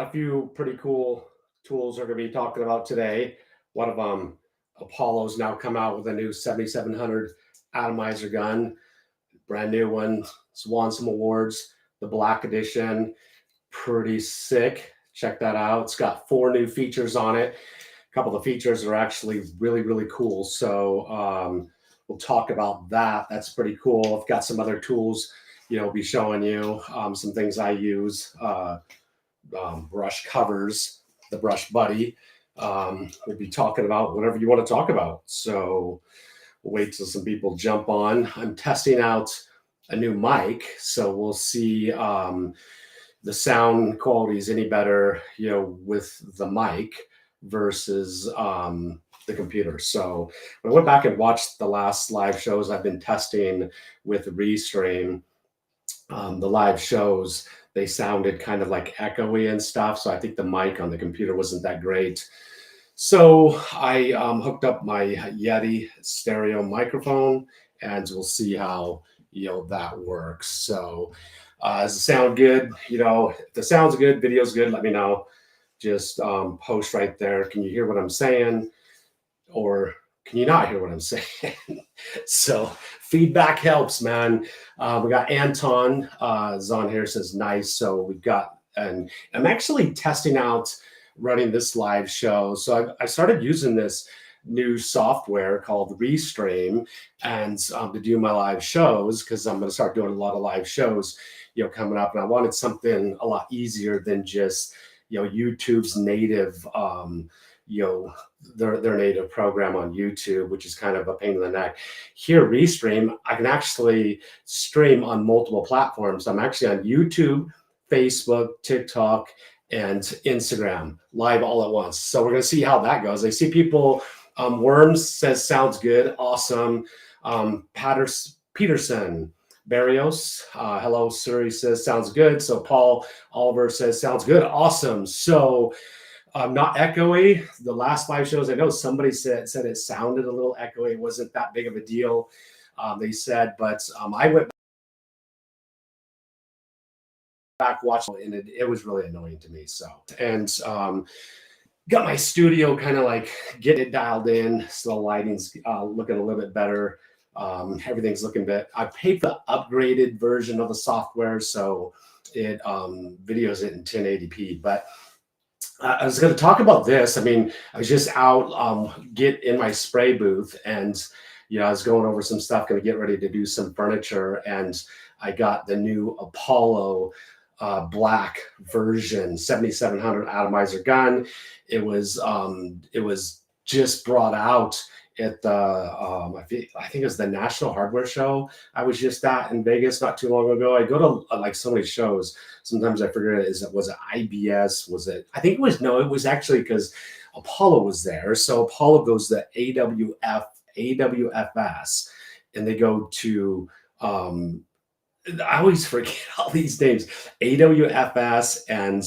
got a few pretty cool tools we're going to be talking about today. One of them, Apollo's now come out with a new 7700 atomizer gun, brand new one. It's won some awards. The black edition, pretty sick. Check that out. It's got 4 new features on it. A couple of the features are actually really cool. So we'll talk about that. That's pretty cool. I've got some other tools, be showing you some things I use. Brush covers, the Brush Buddy. We'll be talking about whatever you want to talk about. So we'll wait till some people jump on. I'm testing out a new mic, so we'll see the sound quality is any better, with the mic versus the computer. So when I went back and watched the last live shows I've been testing with Restream, the live shows, they sounded kind of like echoey and stuff. So I think the mic on the computer wasn't that great. So I hooked up my Yeti stereo microphone, and we'll see how that works. So does it sound good? If the sound's good, video's good, let me know. Just post right there. Can you hear what I'm saying? Or can you not hear what I'm saying? So feedback helps, man. We got Anton is on here, says nice. So we've got, and I'm actually testing out running this live show. So I started using this new software called Restream and to do my live shows, because I'm going to start doing a lot of live shows coming up, and I wanted something a lot easier than just YouTube's native their native program on YouTube, which is kind of a pain in the neck. Here, Restream, I can actually stream on multiple platforms. I'm actually on YouTube, Facebook, TikTok, and Instagram live all at once. So we're going to see how that goes. I see people, Worms says sounds good, awesome. Peterson Barrios, hello, sir, he says sounds good. So Paul Oliver says sounds good, awesome. So not echoey. The last live shows, I know somebody said it sounded a little echoey. It wasn't that big of a deal, they said, but I went back watching, and it was really annoying to me. So, and got my studio kind of like getting it dialed in, so the lighting's looking a little bit better. Everything's looking bit. I paid the upgraded version of the software, so it videos it in 1080p. But I was going to talk about this. I mean, I was just out, get in my spray booth, and I was going over some stuff, going to get ready to do some furniture, and I got the new Apollo black version 7700 atomizer gun. It was just brought out at the I think it was the National Hardware Show. I was just at in Vegas not too long ago. I go to like so many shows. Sometimes I forget was it IBS? Was it? I think it was, no, it was actually because Apollo was there. So Apollo goes to AWFS, and they go to I always forget all these names. AWFS and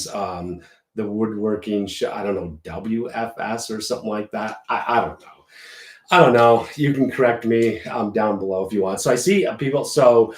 the woodworking show, I don't know, WFS or something like that. I don't know. I don't know. You can correct me down below if you want. So I see people. So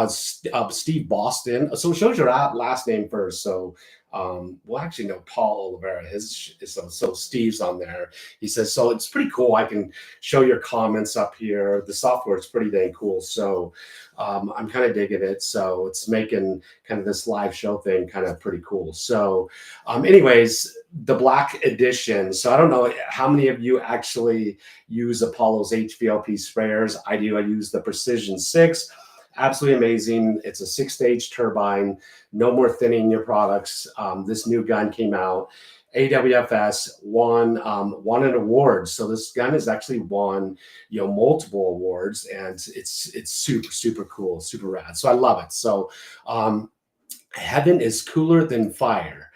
Steve Boston. So it shows your last name first. So well, actually, no, Paul Oliveira. So Steve's on there. He says, so it's pretty cool. I can show your comments up here. The software is pretty dang cool. So I'm kind of digging it. So it's making kind of this live show thing kind of pretty cool. So anyways, the black edition. So I don't know how many of you actually use Apollo's HVLP sprayers. I do. I use the Precision 6. Absolutely amazing. It's a 6-stage turbine. No more thinning your products. This new gun came out. AWFS won an award. So this gun has actually won multiple awards, and it's super cool, super rad. So I love it. So heaven is cooler than fire.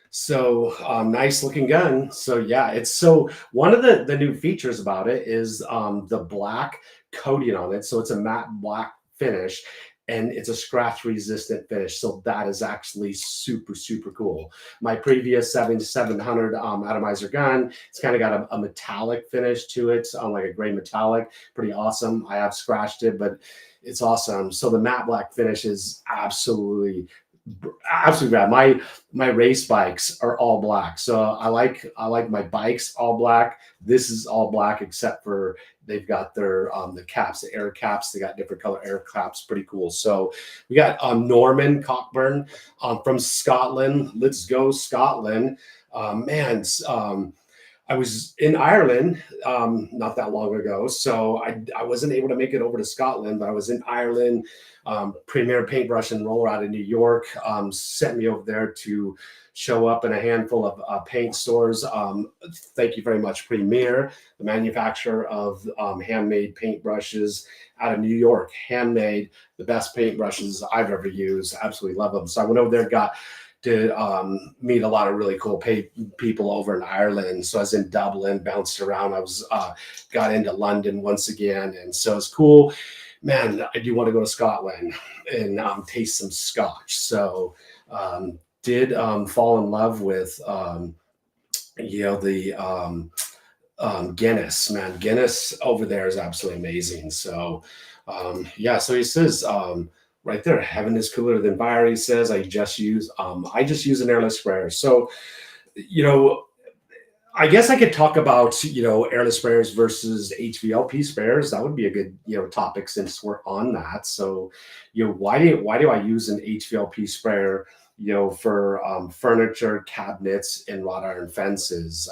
So nice looking gun. So yeah, it's so one of the new features about it is the black coating on it. So it's a matte black finish, and it's a scratch resistant finish. So that is actually super cool. My previous 7700 atomizer gun, it's kind of got a metallic finish to it, like a gray metallic. Pretty awesome. I have scratched it, but it's awesome. So the matte black finish is absolutely Absolutely rad. My race bikes are all black, so I like my bikes all black. This is all black except for they've got their the caps, the air caps. They got different color air caps, pretty cool. So we got Norman Cockburn from Scotland. Let's go Scotland, man. I was in Ireland not that long ago, so I wasn't able to make it over to Scotland, but I was in Ireland. Premier Paintbrush and Roller out of New York sent me over there to show up in a handful of paint stores. Thank you very much, Premier, the manufacturer of handmade paintbrushes out of New York. Handmade, the best paintbrushes I've ever used. Absolutely love them. So I went over there, got to meet a lot of really cool people over in Ireland. So I was in Dublin, bounced around. I was got into London once again, and so it's cool. Man, I do want to go to Scotland and taste some Scotch. So did fall in love with the Guinness. Man, Guinness over there is absolutely amazing. So yeah, so he says. Right there, heaven is cooler than fire. He says, I just use an airless sprayer. So, I guess I could talk about airless sprayers versus HVLP sprayers. That would be a good topic since we're on that. So, why do I use an HVLP sprayer? For furniture, cabinets, and wrought iron fences.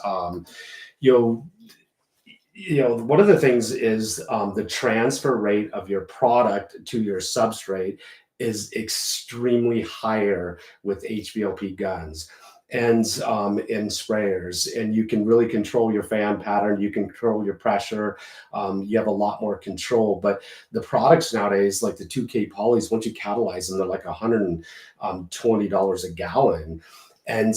You know, one of the things is the transfer rate of your product to your substrate is extremely higher with HVLP guns and in sprayers, and you can really control your fan pattern. You can control your pressure. You have a lot more control. But the products nowadays, like the 2K polys, once you catalyze them, they're like $120 a gallon. And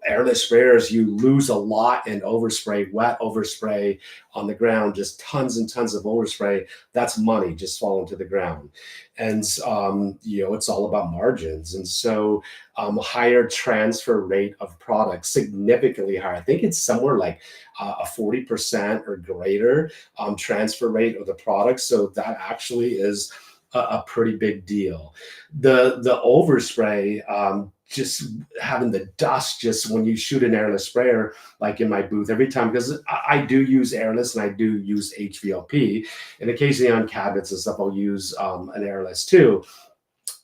airless sprayers, you lose a lot in overspray, wet overspray on the ground, just tons and tons of overspray. That's money just falling to the ground. And it's all about margins. And so higher transfer rate of products, significantly higher. I think it's somewhere like a 40% or greater transfer rate of the product. So that actually is a pretty big deal. The overspray, just having the dust just when you shoot an airless sprayer, like in my booth every time, because I do use airless and I do use HVLP, and occasionally on cabinets and stuff I'll use an airless too.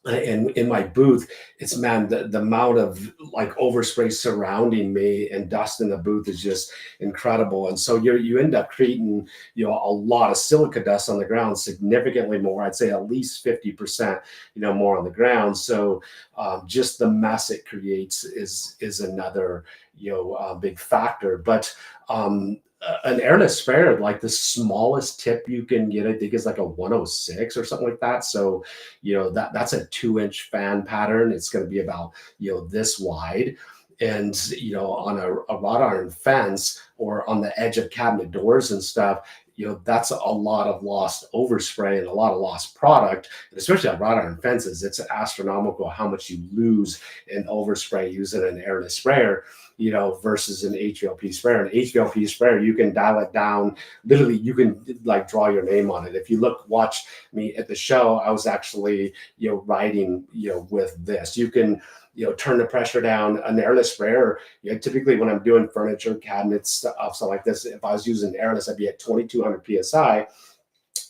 And in my booth, it's the amount of like overspray surrounding me and dust in the booth is just incredible. And so you end up creating a lot of silica dust on the ground, significantly more. I'd say at least 50% more on the ground. So just the mess it creates is another big factor. But an airless sprayer, like the smallest tip you can get, I think is like a 106 or something like that. So, that's a 2-inch fan pattern. It's going to be about, this wide. And, on a wrought iron fence or on the edge of cabinet doors and stuff, that's a lot of lost overspray and a lot of lost product. And especially on wrought iron fences, it's astronomical how much you lose in overspray using an airless sprayer, versus an HVLP sprayer. An HVLP sprayer, you can dial it down. Literally, you can like draw your name on it. If you watch me at the show, I was actually, riding, with this. You can, turn the pressure down. An airless sprayer, typically when I'm doing furniture, cabinets, stuff like this, if I was using airless, I'd be at 2200 PSI.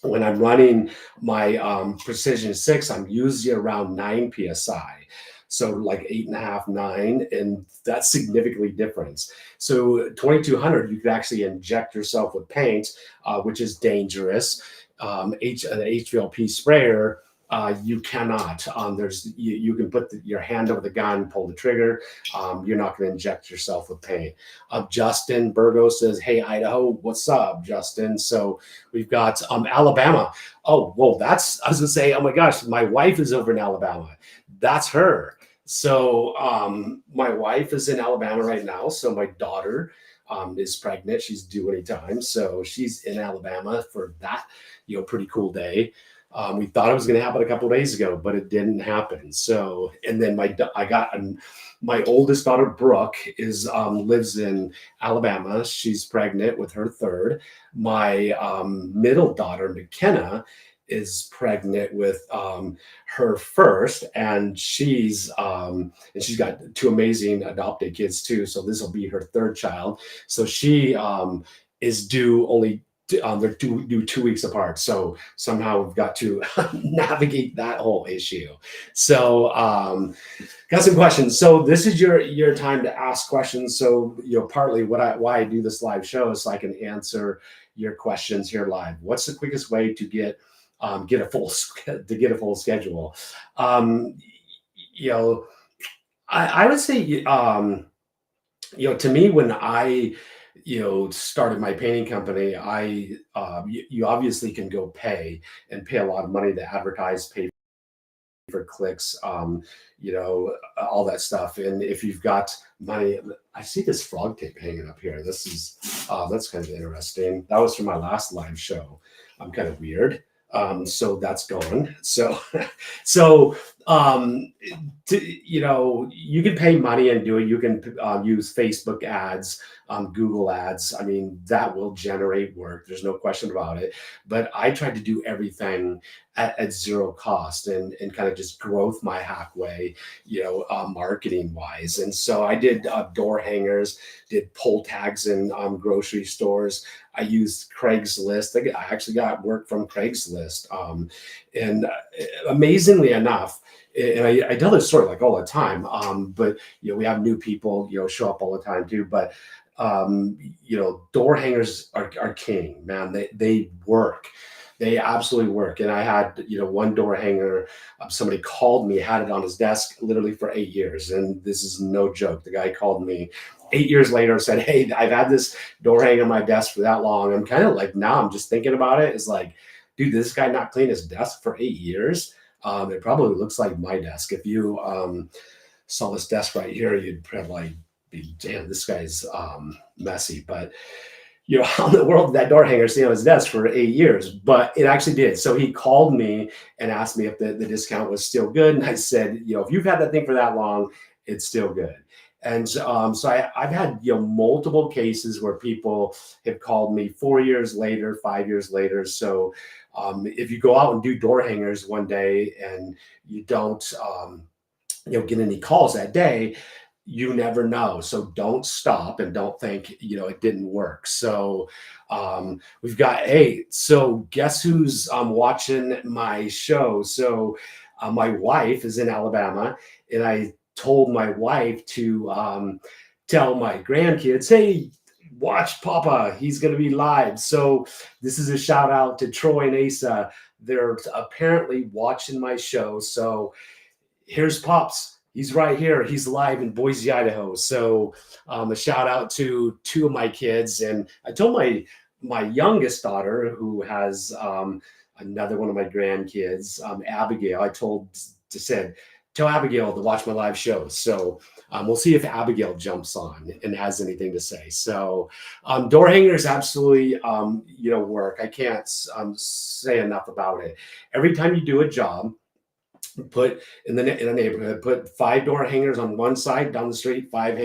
When I'm running my Precision 6, I'm usually around 9 PSI. So like 8.5, 9, and that's significantly different. So 2200, you could actually inject yourself with paint, which is dangerous. An HVLP sprayer, you cannot. You can put your hand over the gun, pull the trigger. You're not going to inject yourself with paint. Justin Burgo says, "Hey Idaho, what's up, Justin?" So we've got Alabama. Oh, whoa, I was going to say, oh my gosh, my wife is over in Alabama. That's her. So my wife is in Alabama right now. So my daughter is pregnant. She's due anytime. So she's in Alabama for that, pretty cool day. We thought it was going to happen a couple of days ago, but it didn't happen. So, and then my oldest daughter, Brooke, lives in Alabama. She's pregnant with her third. My middle daughter, McKenna, is pregnant with her first, and she's got two amazing adopted kids too. So this will be her third child. So she is due only they're due 2 weeks apart. So somehow we've got to navigate that whole issue. So got some questions. So this is your time to ask questions. So partly why I do this live show is so I can answer your questions here live. What's the quickest way to get a full schedule? You know, I would say to me, when I started my painting company, you obviously can go pay a lot of money to advertise, pay for clicks, all that stuff. And if you've got money, I see this frog tape hanging up here. This is that's kind of interesting. That was from my last live show. I'm kind of weird. So that's gone. So so you can pay money and do it. You can use Facebook ads, Google ads. I mean, that will generate work. There's no question about it. But I tried to do everything at zero cost and kind of just growth my hack way, marketing wise. And so I did door hangers, did pull tags in grocery stores. I used Craigslist. I actually got work from Craigslist. And amazingly enough, and I tell this story like all the time, but we have new people show up all the time too. But door hangers are king, man. They work. They absolutely work. And I had, one door hanger, somebody called me, had it on his desk literally for 8 years. And this is no joke. The guy called me 8 years later and said, "Hey, I've had this door hanger on my desk for that long." I'm kind of like, now I'm just thinking about it. It's like, dude, this guy not cleaned his desk for 8 years. It probably looks like my desk. If you saw this desk right here, you'd probably be, damn, this guy's messy. But how in the world did that door hanger stay on his desk for 8 years? But it actually did. So he called me and asked me if the discount was still good. And I said, if you've had that thing for that long, it's still good. And so I've had multiple cases where people have called me 4 years later, 5 years later. So if you go out and do door hangers one day and you don't get any calls that day, you never know. So don't stop and don't think, it didn't work. So we've got so guess who's watching my show? So my wife is in Alabama, and I told my wife to tell my grandkids, "Hey, watch Papa. He's going to be live." So this is a shout out to Troy and Asa. They're apparently watching my show. So here's Pops. He's right here. He's live in Boise, Idaho. So a shout out to two of my kids. And I told my youngest daughter, who has another one of my grandkids, Abigail, said, "Tell Abigail to watch my live show." So we'll see if Abigail jumps on and has anything to say. So door hangers absolutely, work. I can't say enough about it. Every time you do a job, put in a neighborhood, put 5 door hangers on one side down the street, 5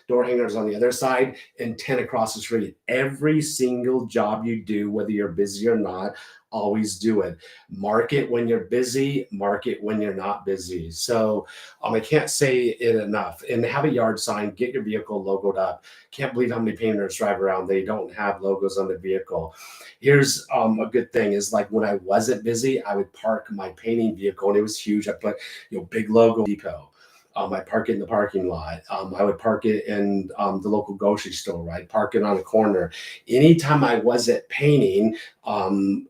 door hangers on the other side, and 10 across the street. Every single job you do, whether you're busy or not, always do it. Market when you're busy, market when you're not busy. So I can't say it enough. And have a yard sign, get your vehicle logoed up. Can't believe how many painters drive around, they don't have logos on the vehicle. Here's a good thing is, like, when I wasn't busy, I would park my painting vehicle, and it was huge. I put big logo depot. I park it in the parking lot. I would park it in the local grocery store. I'd park it on a corner. Anytime I wasn't painting,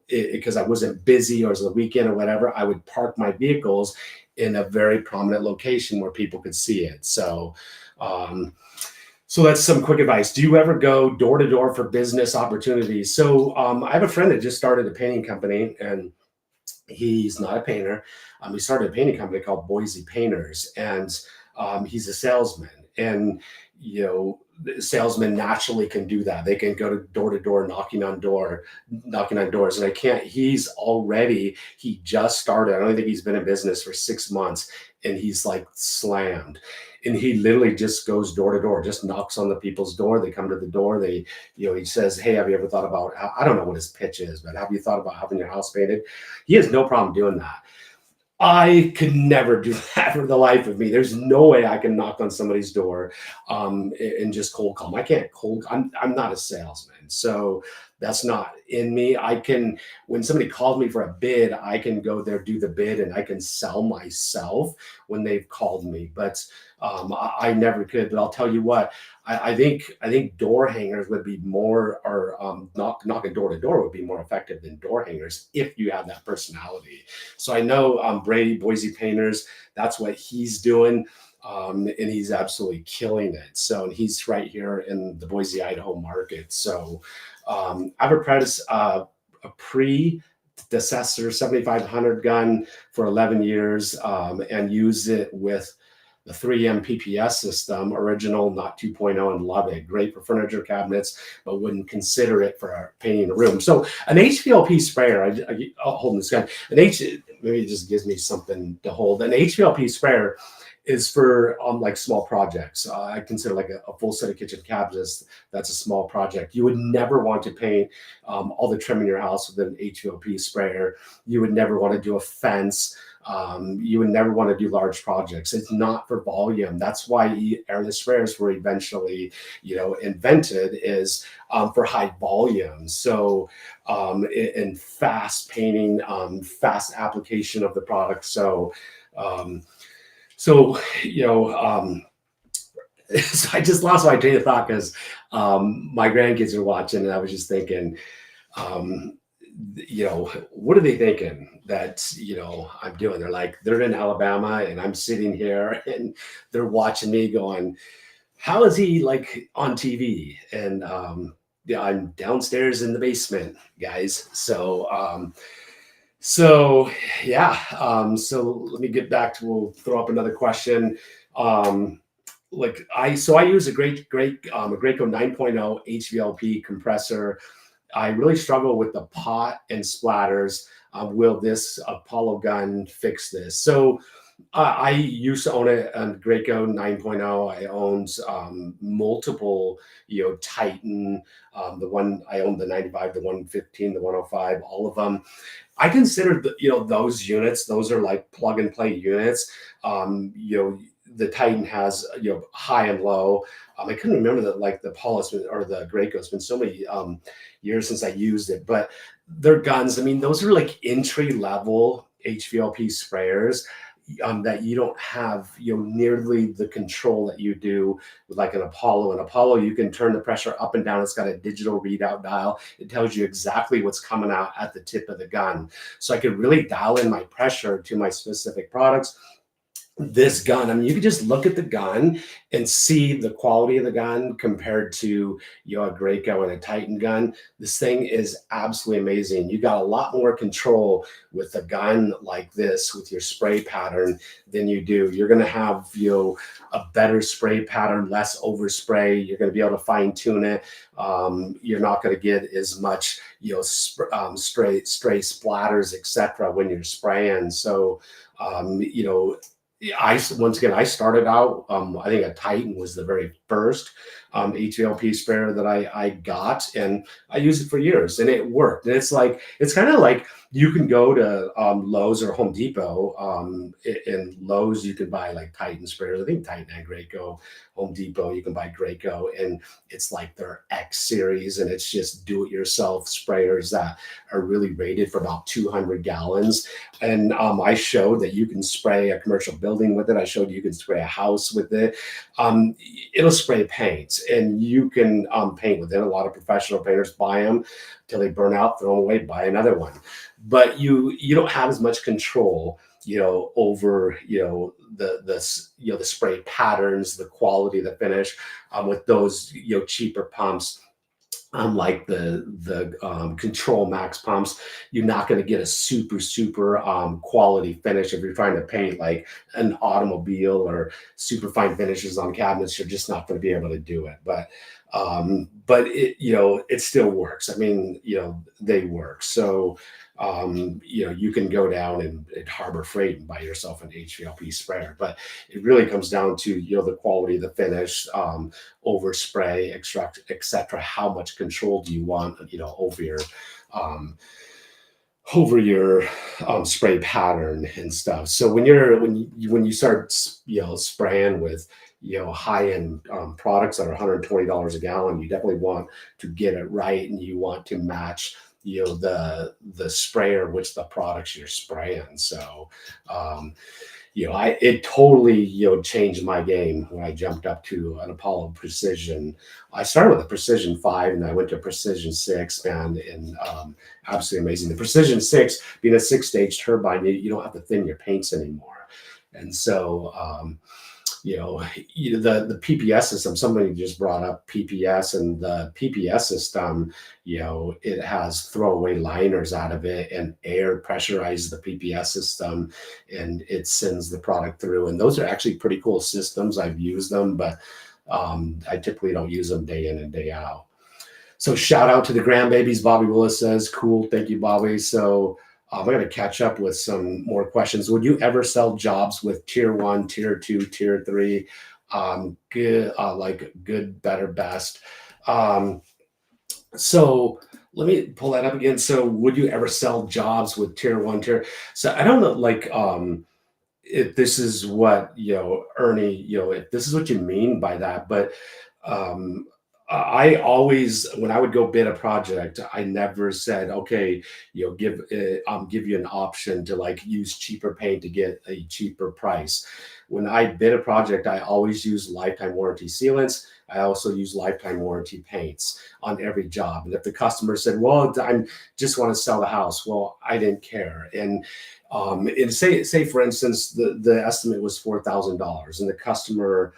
because I wasn't busy or it was the weekend or whatever, I would park my vehicles in a very prominent location where people could see it. So that's some quick advice. Do you ever go door to door for business opportunities? So I have a friend that just started a painting company, and he's not a painter. He started a painting company called Boise Painters, and he's a salesman. And, the salesmen naturally can do that. They can go to door, knocking on doors. And I can't, he just started. I don't think he's been in business for 6 months, and he's like slammed. And he literally just goes door to door, just knocks on the people's door. They come to the door. He says, "Hey, have you ever thought about," I don't know what his pitch is, but have you thought about having your house painted? He has no problem doing that. I could never do that for the life of me. There's no way I can knock on somebody's door, and just cold call 'em. I can't cold. I'm not a salesman, so that's not in me. I can, when somebody calls me for a bid, I can go there, do the bid, and I can sell myself when they've called me. But I never could. But I'll tell you what, I think door hangers would be more, or knocking door to door would be more effective than door hangers if you have that personality. So I know Brady, Boise Painters, that's what he's doing. And he's absolutely killing it. So, and he's right here in the Boise, Idaho market. So I've a predecessor 7500 gun for 11 years, and use it with the 3M PPS system, original, not 2.0, and love it. Great for furniture cabinets, but wouldn't consider it for painting a room. So an HVLP sprayer, I'll hold this gun. Maybe it just gives me something to hold. An HVLP sprayer is for like small projects. I consider like a full set of kitchen cabinets. That's a small project. You would never want to paint all the trim in your house with an HVLP sprayer. You would never want to do a fence. You would never want to do large projects. It's not for volume. That's why airless sprayers were eventually, invented, is for high volume. So in fast painting, fast application of the product. So so I just lost my train of thought because my grandkids are watching, and I was just thinking, what are they thinking that, I'm doing? They're in Alabama and I'm sitting here and they're watching me going, how is he like on TV? And I'm downstairs in the basement, guys. So so let me get back to, we'll throw up another question. I use a Graco 9.0 HVLP compressor. I really struggle with the pot and splatters. Will this Apollo gun fix this? So I used to own a Graco 9.0. I owned multiple, Titan. The one I owned, the 95, the 115, the 105, all of them. I consider those units. Those are like plug and play units. The Titan has high and low. I couldn't remember that, like the Paulus or the Graco. It's been so many years since I used it, but their guns, I mean, those are like entry level HVLP sprayers that you don't have nearly the control that you do with like an Apollo. An Apollo, you can turn the pressure up and down. It's got a digital readout dial. It tells you exactly what's coming out at the tip of the gun. So I could really dial in my pressure to my specific products. This gun, I mean, you can just look at the gun and see the quality of the gun compared to a Graco and a Titan gun. This thing is absolutely amazing. You got a lot more control with a gun like this with your spray pattern than you do. You're going to have a better spray pattern, less overspray. You're going to be able to fine tune it. You're not going to get as much stray splatters, etc. when you're spraying. So I started out, I think a Titan was the very first HVLP sprayer that I got, and I used it for years, and it worked. And it's kind of like you can go to Lowe's or Home Depot. In Lowe's, you can buy like Titan sprayers. I think Titan and Graco. Home Depot, you can buy Graco, and it's like their X series, and it's just do-it-yourself sprayers that are really rated for about 200 gallons. And I showed that you can spray a commercial building with it. I showed you can spray a house with it. It'll spray paint, and you can paint with it. A lot of professional painters buy them till they burn out, throw them away, buy another one. But you don't have as much control over the spray patterns, the quality, the finish with those cheaper pumps. Unlike the Control Max pumps, you're not going to get a super quality finish if you're trying to paint like an automobile or super fine finishes on cabinets. You're just not going to be able to do it. But it, it still works. I mean, they work. So you can go down and at Harbor Freight and buy yourself an HVLP sprayer. But it really comes down to the quality of the finish, overspray, extract, etc. How much control do you want, um, over your spray pattern and stuff. So when you start spraying with high end products that are $120 a gallon, you definitely want to get it right, and you want to match the sprayer which the products you're spraying. So um, I it totally changed my game when I jumped up to an Apollo Precision. I started with a Precision 5 and I went to Precision 6, and absolutely amazing. The Precision 6, being a 6-stage turbine, you don't have to thin your paints anymore. And so the PPS system, somebody just brought up PPS, and the PPS system, it has throwaway liners out of it, and air pressurizes the PPS system, and it sends the product through. And those are actually pretty cool systems. I've used them, but I typically don't use them day in and day out. So shout out to the grandbabies. Bobby Willis says, cool. Thank you, Bobby. So I'm going to catch up with some more questions. Would you ever sell jobs with tier 1, tier 2, tier 3? Good, like good, better, best. So let me pull that up again. So would you ever sell jobs with tier 1, tier? So I don't know, like, if this is what, Ernie, if this is what you mean by that, but um, I always, when I would go bid a project, I never said, okay, give you an option to like use cheaper paint to get a cheaper price. When I bid a project, I always use lifetime warranty sealants. I also use lifetime warranty paints on every job. And if the customer said, well, I just want to sell the house, well, I didn't care. And say for instance, the estimate was $4,000, and the customer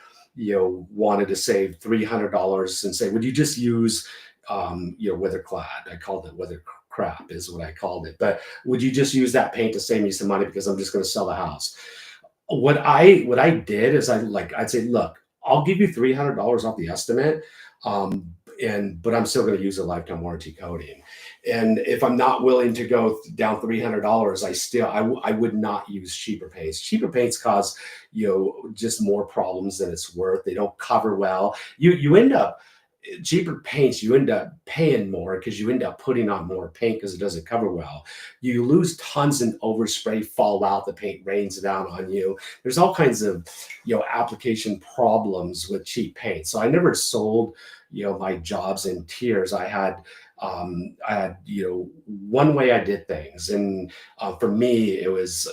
wanted to save $300 and say, would you just use weatherclad? I called it weather crap is what I called it. But would you just use that paint to save me some money because I'm just going to sell the house? What I did is I'd say, look, I'll give you $300 off the estimate, but I'm still going to use a lifetime warranty coating. And if I'm not willing to go down $300, I would not use cheaper paints. Cheaper paints cause just more problems than it's worth. They don't cover well. You end up cheaper paints, you end up paying more because you end up putting on more paint because it doesn't cover well. You lose tons in overspray, fallout, the paint rains down on you. There's all kinds of application problems with cheap paint. So I never sold my jobs in tiers. I had one way I did things, and for me it was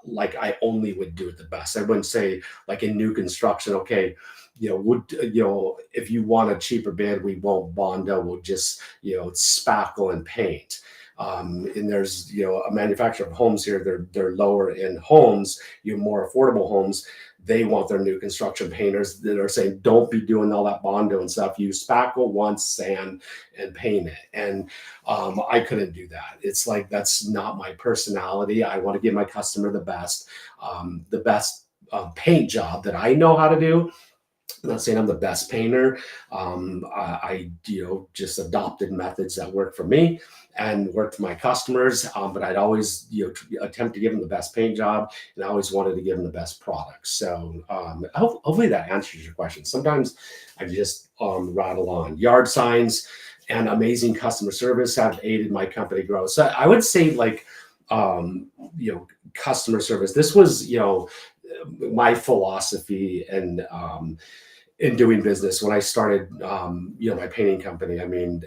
like I only would do it the best. I wouldn't say like in new construction, okay, if you want a cheaper bid, we won't Bondo, we'll just spackle and paint. And there's a manufacturer of homes here, they're lower in homes, more affordable homes. They want their new construction painters that are saying, don't be doing all that Bondo and stuff. Use spackle, once, sand, and paint it. And I couldn't do that. It's like, that's not my personality. I want to give my customer the best paint job that I know how to do. I'm not saying I'm the best painter. I just adopted methods that work for me and work for my customers. But I'd always attempt to give them the best paint job, and I always wanted to give them the best products. So hopefully that answers your question. Sometimes I just rattle on. Yard signs and amazing customer service have aided my company growth. So I would say customer service. This was my philosophy and in doing business when I started my painting company. I mean,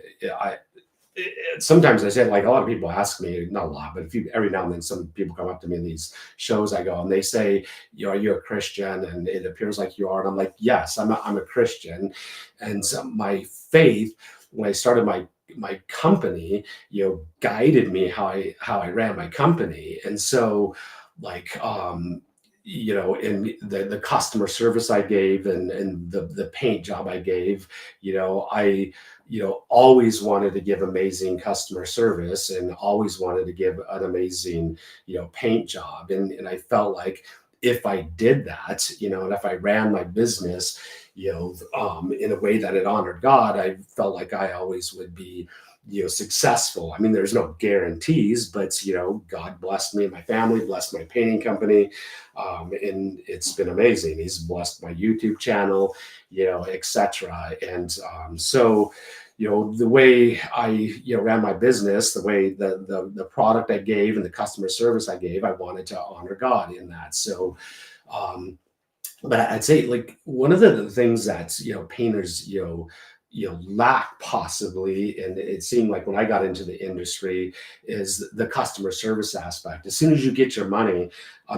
sometimes I say, like, a lot of people ask me, not a lot, but every now and then some people come up to me in these shows I go and they say, are you a Christian? And it appears like you are. And I'm like, yes, I'm a Christian. And so my faith, when I started my company, guided me how I ran my company. And so in the customer service I gave and the paint job I gave, I, always wanted to give amazing customer service and always wanted to give an amazing, paint job. And I felt like if I did that, and if I ran my business, in a way that it honored God, I felt like I always would be, successful. I mean, there's no guarantees, but God blessed me and my family, blessed my painting company, and it's been amazing. He's blessed my YouTube channel, etc. And so, the way I ran my business, the way the product I gave and the customer service I gave, I wanted to honor God in that. So, but I'd say like one of the things that painters lack possibly, and it seemed like when I got into the industry, is the customer service aspect. As soon as you get your money,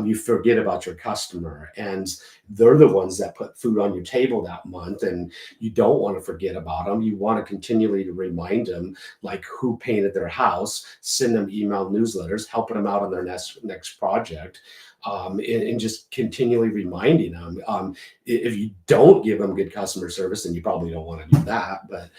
you forget about your customer, and they're the ones that put food on your table that month, and you don't want to forget about them. You want to continually to remind them like who painted their house, send them email newsletters, helping them out on their next project, and just continually reminding them. If you don't give them good customer service, then you probably don't want to do that. But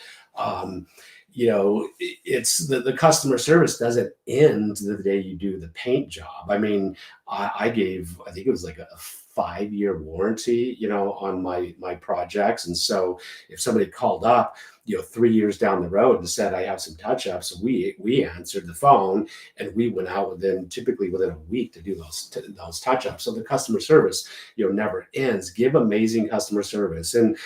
it's the customer service doesn't end the day you do the paint job. I mean, I gave, I think it was like a 5-year warranty, on my projects. And so if somebody called up, 3 years down the road and said, I have some touch-ups, we answered the phone and we went out typically within a week to do those touch-ups. So the customer service, never ends. Give amazing customer service. And,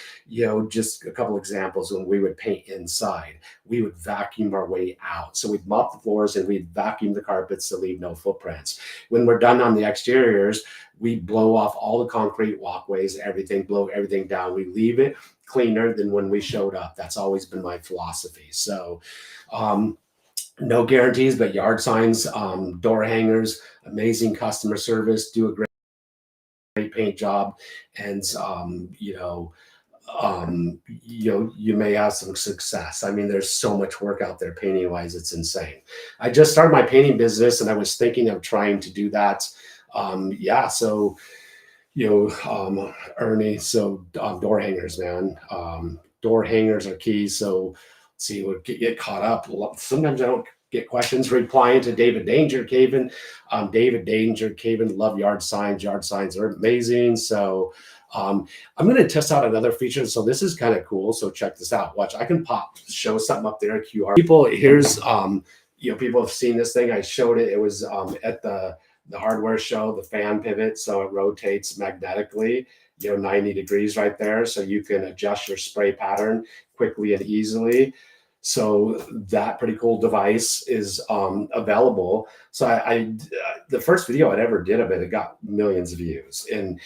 just a couple examples, when we would paint inside, we would vacuum our way out. So we'd mop the floors and we'd vacuum the carpets to leave no footprints. When we're done on the exteriors, we blow off all the concrete walkways, everything, blow everything down. We leave it cleaner than when we showed up. That's always been my philosophy. So, no guarantees, but yard signs, door hangers, amazing customer service, do a great paint job. And, you may have some success. I mean, there's so much work out there painting wise. It's insane. I just started my painting business and I was thinking of trying to do that. So, Ernie, so door hangers, man. Door hangers are key. So let's see, we'll get caught up. Sometimes I don't get questions replying to David Danger Caven. David Danger Caven, love yard signs. Yard signs are amazing. So I'm going to test out another feature. So this is kind of cool. So check this out. Watch, I can show something up there. QR. Here's, people have seen this thing. I showed it. It was at the hardware show, the fan pivot. So it rotates magnetically, 90 degrees right there. So you can adjust your spray pattern quickly and easily. So that pretty cool device is available. So the first video I'd ever did of it, it got millions of views and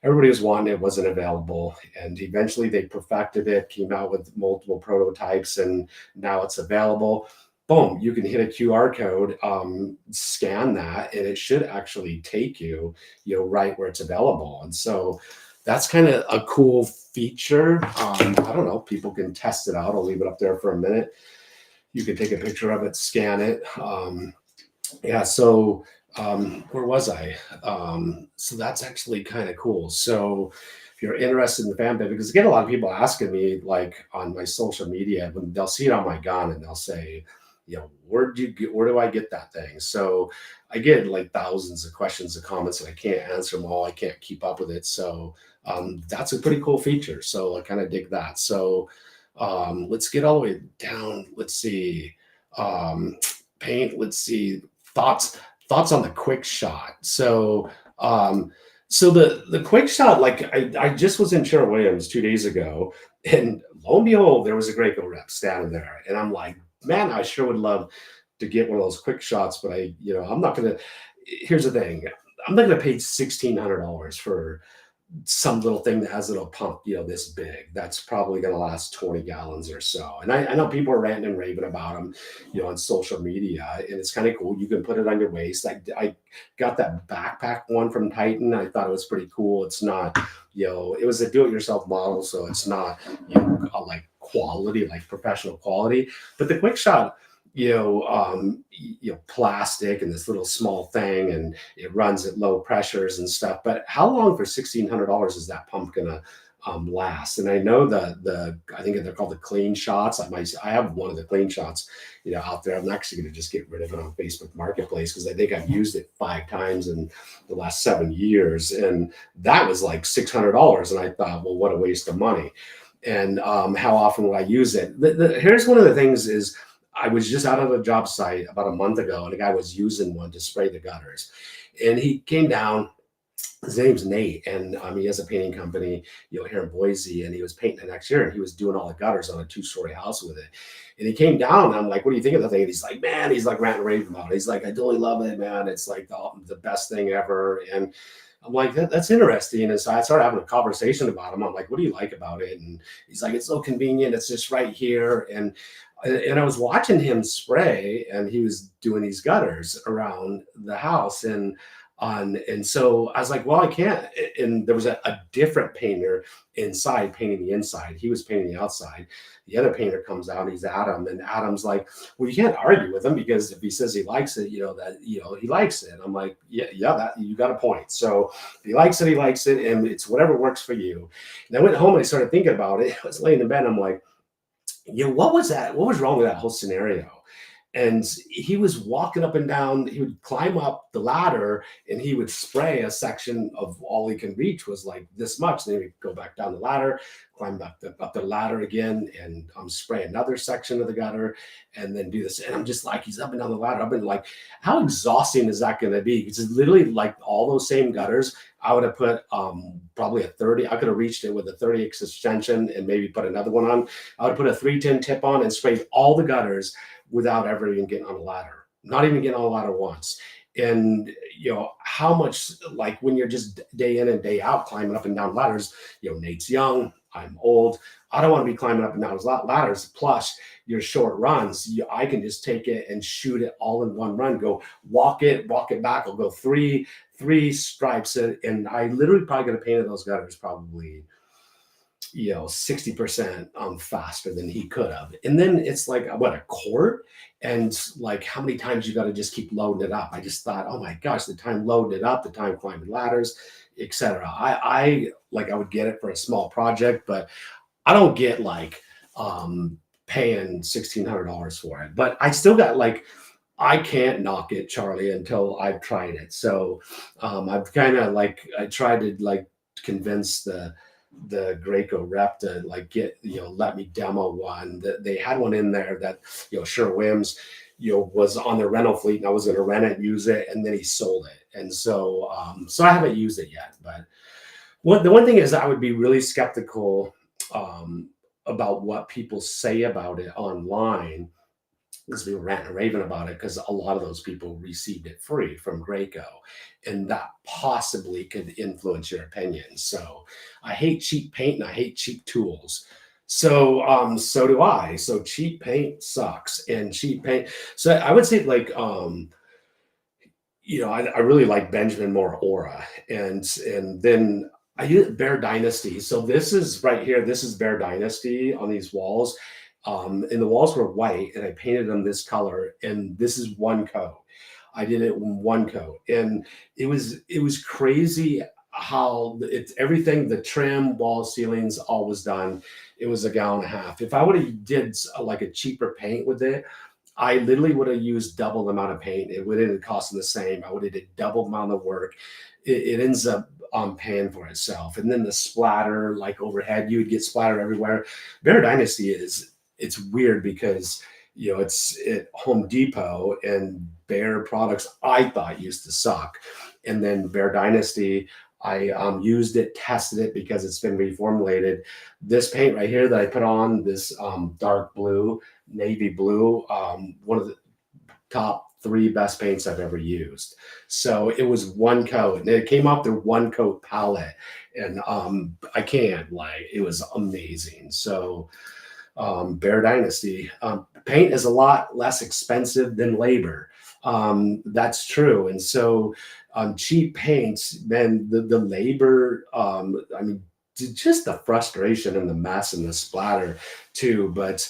everybody was wanting it, wasn't available. And eventually they perfected it, came out with multiple prototypes, and now it's available. Boom, you can hit a QR code, scan that, and it should actually take you, right where it's available. And so that's kind of a cool feature. I don't know, people can test it out. I'll leave it up there for a minute. You can take a picture of it, scan it. So where was I? So that's actually kind of cool. So if you're interested in the fan pivot, because I get a lot of people asking me, like on my social media, when they'll see it on my gun and they'll say, where do I get that thing? So I get like thousands of questions and comments and I can't answer them all. I can't keep up with it. So that's a pretty cool feature. So I kind of dig that. So let's get all the way down. Let's see. Paint. Let's see. Thoughts on the quick shot. So the quick shot, like I just was in Sherwin-Williams 2 days ago, and lo and behold, there was a Graco rep standing there, and I'm like, man, I sure would love to get one of those quick shots, but I'm not gonna. Here's the thing, I'm not gonna pay $1,600 for some little thing that has a little pump, this big. That's probably going to last 20 gallons or so. And I know people are ranting and raving about them, on social media, and it's kind of cool. You can put it on your waist. I got that backpack one from Titan. I thought it was pretty cool. It's not, it was a do-it-yourself model, so it's not, like quality, like professional quality. But the quick shot, plastic and this little small thing, and it runs at low pressures and stuff. But how long for $1,600 is that pump gonna last? And I know I think they're called the clean shots. I have one of the clean shots, out there. I'm actually gonna just get rid of it on Facebook Marketplace because I think I've used it 5 times in the last 7 years, and that was like $600. And I thought, well, what a waste of money. And how often would I use it? Here's one of the things is I was just out of a job site about a month ago, and a guy was using one to spray the gutters. And he came down. His name's Nate, and he has a painting company, here in Boise, and he was painting the next year, and he was doing all the gutters on a 2-story house with it. And he came down, and I'm like, "What do you think of the thing?" And he's like, "Man," he's like ranting and raving about it. He's like, "I totally love it, man. It's like the best thing ever." And I'm like, that's interesting. And so I started having a conversation about him. I'm like, "What do you like about it?" And he's like, "It's so convenient. It's just right here." And I was watching him spray, and he was doing these gutters around the house, and so I was like, "Well, I can't." And there was a different painter inside painting the inside. He was painting the outside. The other painter comes out, he's Adam, and Adam's like, "Well, you can't argue with him because if he says he likes it, he likes it." I'm like, "Yeah, that you got a point." So if he likes it, he likes it, and it's whatever works for you. And I went home and I started thinking about it. I was laying in bed. I'm like, what was that? What was wrong with that whole scenario? And he was walking up and down. He would climb up the ladder and he would spray a section of all he can reach was like this much. Then he'd go back down the ladder, climb up the ladder again, and spray another section of the gutter, and then do this. And I'm just like, he's up and down the ladder. I've been like, how exhausting is that going to be? Because it's literally like all those same gutters. I would have put probably a 30. I could have reached it with a 30x extension and maybe put another one on. I would put a 310 tip on and sprayed all the gutters without ever even getting on a ladder, not even getting on a ladder once. And how much, like when you're just day in and day out climbing up and down ladders, Nate's young, I'm old, I don't want to be climbing up and down ladders. Plus your short runs, I can just take it and shoot it all in one run, go walk it back. I'll go three stripes, and I literally probably could have painted those gutters probably 60% faster than he could have. And then it's like, what, a quart? And like, how many times you got to just keep loading it up? I just thought, oh my gosh, the time loading it up, the time climbing ladders, etc. I would get it for a small project, but I don't get like paying $1,600 for it. But I still got like, I can't knock it, Charlie, until I've tried it. So I've kind of like, I tried to like convince the Graco rep to like get, let me demo one. That they had one in there that, Sure Whims, was on their rental fleet, and I was going to rent it, use it, and then he sold it. And so, so I haven't used it yet. But the one thing is, I would be really skeptical about what people say about it online, because we were ranting and raving about it, because a lot of those people received it free from Graco, and that possibly could influence your opinion. So I hate cheap paint and I hate cheap tools. So so do I. So cheap paint sucks, and cheap paint. So I would say like I really like Benjamin Moore Aura, and then I use Bear Dynasty. So this is right here. This is Bear Dynasty on these walls. And the walls were white, and I painted them this color, and this is one coat. I did it in one coat, and it was crazy how it's everything, the trim, wall, ceilings, all was done. It was $1.50. If I would have did like a cheaper paint with it, I literally would have used double the amount of paint. It would have cost the same. I would have did double the amount of work. It ends up paying for itself. And then the splatter, like overhead, you would get splatter everywhere. Bear Dynasty it's weird because it's at Home Depot, and Bear products I thought used to suck. And then Bear Dynasty, I used it, tested it, because it's been reformulated. This paint right here that I put on, this dark blue, navy blue, one of the top 3 best paints I've ever used. So it was one coat, and it came off the one coat palette, and I can't lie, it was amazing. So Bear Dynasty. Paint is a lot less expensive than labor. That's true. And so cheap paints, then the labor, just the frustration and the mess and the splatter too. But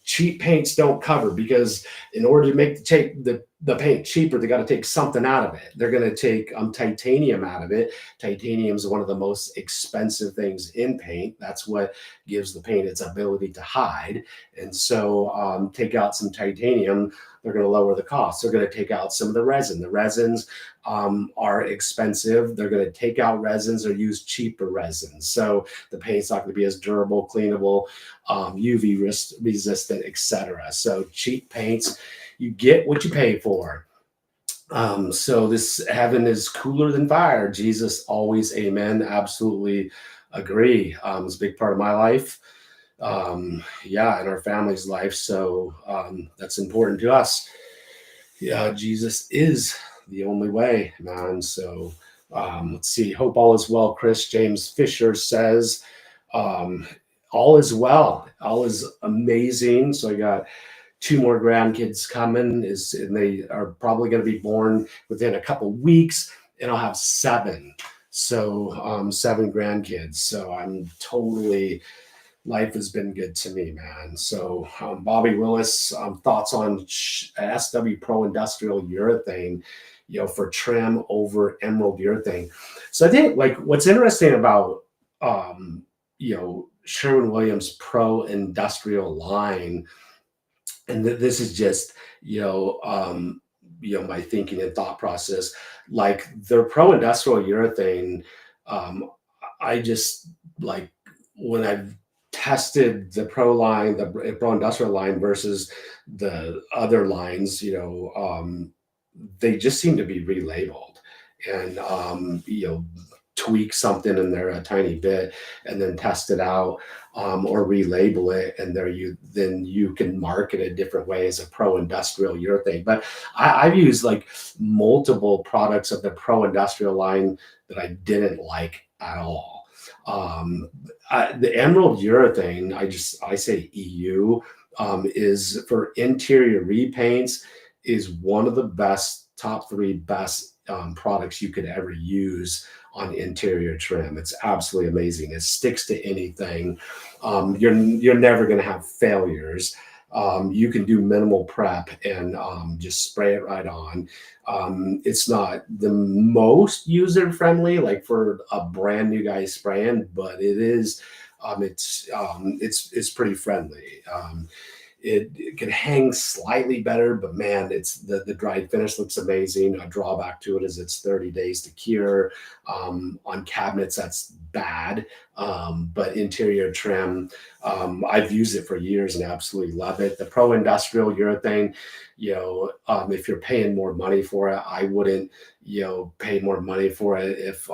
cheap paints don't cover, because in order to make the paint cheaper, they got to take something out of it. They're going to take titanium out of it. Titanium is one of the most expensive things in paint. That's what gives the paint its ability to hide. And so take out some titanium, they're going to lower the cost. They're going to take out some of the resin. The resins are expensive. They're going to take out resins or use cheaper resins. So the paint's not going to be as durable, cleanable, UV resistant, etc. So cheap paints, you get what you pay for. So this heaven is cooler than fire. Jesus always, amen. Absolutely agree. It's a big part of my life. Yeah, in our family's life. So that's important to us. Yeah, Jesus is the only way, man. So let's see. Hope all is well, Chris. James Fisher says, all is well. All is amazing. So I got 2 more grandkids coming, and they are probably going to be born within a couple weeks, and I'll have 7. So 7 grandkids. So I'm totally, life has been good to me, man. So Bobby Willis, thoughts on SW Pro Industrial Urethane, for trim over Emerald Urethane. So I think like what's interesting about Sherwin-Williams Pro Industrial line, and this is just my thinking and thought process, like their Pro Industrial Urethane, I just like when I've tested the Pro line, the Pro Industrial line versus the other lines, they just seem to be relabeled and tweak something in there a tiny bit and then test it out, or relabel it, and then you can market it a different way as a Pro Industrial Urethane. But I've used like multiple products of the Pro Industrial line that I didn't like at all. The Emerald Urethane, I say EU, is for interior repaints, is one of the best, top 3 best products you could ever use on interior trim. It's absolutely amazing. It sticks to anything. You're never going to have failures. You can do minimal prep and just spray it right on. It's not the most user friendly, like for a brand new guy spraying, but it is. It's pretty friendly. It can hang slightly better, but man, it's the dried finish looks amazing. A drawback to it is it's 30 days to cure. On cabinets, that's bad. But interior trim, I've used it for years and absolutely love it. The Pro Industrial Urethane, if you're paying more money for it, I wouldn't, pay more money for it if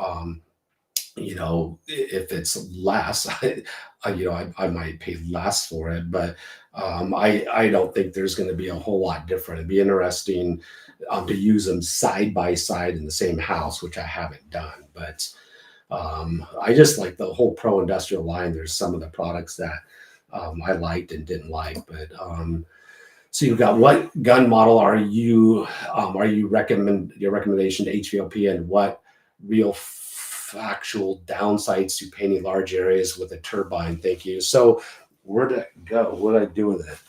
it's less. I might pay less for it, but I don't think there's going to be a whole lot different. It'd be interesting to use them side by side in the same house, which I haven't done. But I just like the whole Pro Industrial line. There's some of the products that I liked and didn't like. But so you've got, what gun model are you your recommendation to HVLP, and what real actual downsides to painting large areas with a turbine? Thank you. So where'd it go? What did I do with it?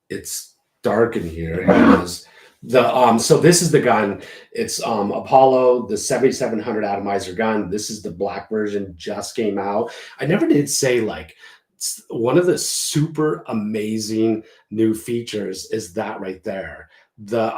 It's dark in here. So this is the gun. It's Apollo, the 7700 atomizer gun. This is the black version, just came out. I never did say, like, one of the super amazing new features is that right there, the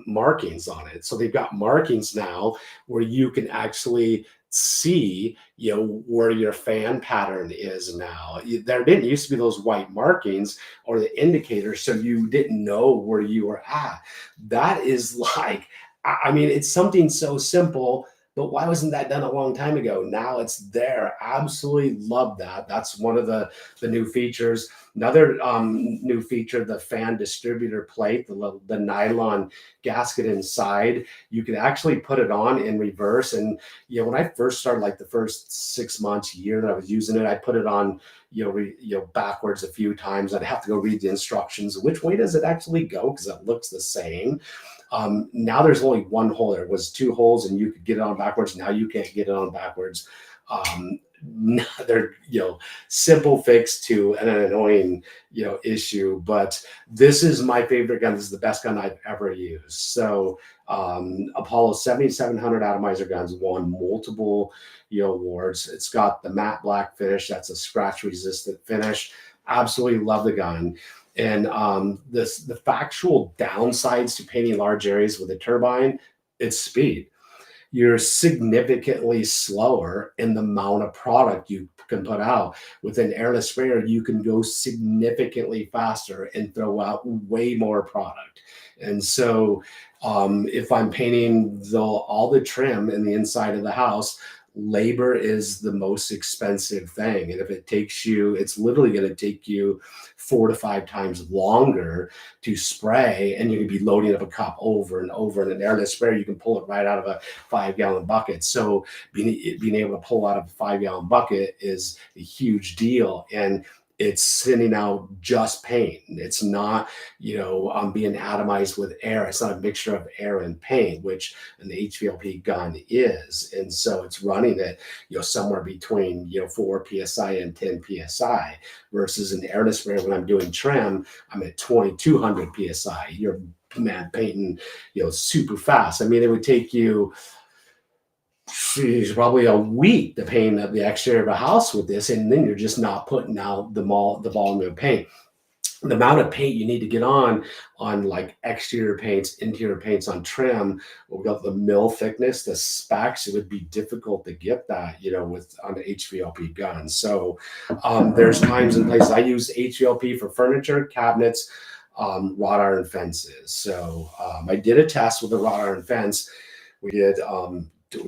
markings on it. So they've got markings now where you can actually see, where your fan pattern is now. There didn't used to be those white markings or the indicators, so you didn't know where you were at. That is like, I mean, it's something so simple, but why wasn't that done a long time ago? Now it's there. Absolutely love that. That's one of the new features. Another new feature, the fan distributor plate, the nylon gasket inside. You can actually put it on in reverse. And when I first started, like the first 6 months, year that I was using it, I put it on backwards a few times. I'd have to go read the instructions. Which way does it actually go? Because it looks the same. Now there's only one hole. There was 2 holes and you could get it on backwards. Now you can't get it on backwards. they're, simple fix to an annoying, issue. But this is my favorite gun. This is the best gun I've ever used. So Apollo 7700 atomizer guns won multiple, awards. It's got the matte black finish. That's a scratch resistant finish. Absolutely love the gun. And the factual downsides to painting large areas with a turbine, it's speed. You're significantly slower in the amount of product you can put out. With an airless sprayer, you can go significantly faster and throw out way more product. And so if I'm painting all the trim in the inside of the house, labor is the most expensive thing. And if it takes you, it's literally going to take you 4 to 5 times longer to spray, and you can be loading up a cup over and over. In an airless sprayer, you can pull it right out of a 5-gallon bucket. So being able to pull out of a 5-gallon bucket is a huge deal. And it's sending out just paint. It's not, being atomized with air. It's not a mixture of air and paint, which an HVLP gun is. And so it's running at, somewhere between, 4 PSI and 10 PSI versus an airless sprayer. When I'm doing trim, I'm at 2200 PSI. You're painting, super fast. I mean, it would take you probably a week to paint the exterior of a house with this, and then you're just not putting out the volume of paint. The amount of paint you need to get on like exterior paints, interior paints on trim, we've got the mill thickness, the specs, it would be difficult to get that, with on the HVLP gun. So there's times and places I use HVLP for furniture, cabinets, wrought iron fences. So I did a test with a wrought iron fence. We did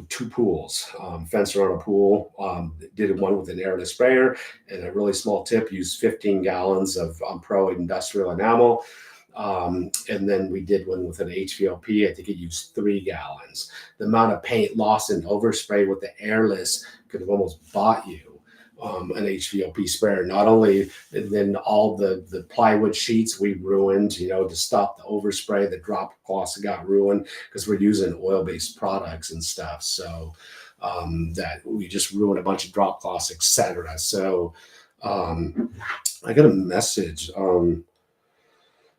2 pools, fence around a pool, did one with an airless sprayer and a really small tip, used 15 gallons of pro industrial enamel. And then we did one with an HVLP. I think it used 3 gallons. The amount of paint lost in overspray with the airless could have almost bought you an HVLP sprayer. Not only then all the plywood sheets we ruined, to stop the overspray, the drop cloths got ruined because we're using oil-based products and stuff. So that we just ruined a bunch of drop cloths, etc. So I got a message.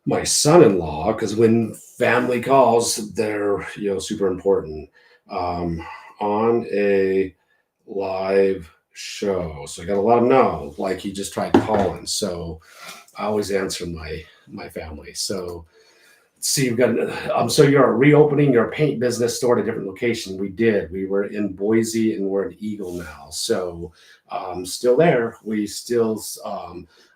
My son-in-law, because when family calls, they're super important. On a live show, so I gotta let him know, like he just tried calling. So I always answer my family. So let's see, you've got so you're reopening your paint business store at a different location. We did. We were in Boise and we're in Eagle now. So still there. We still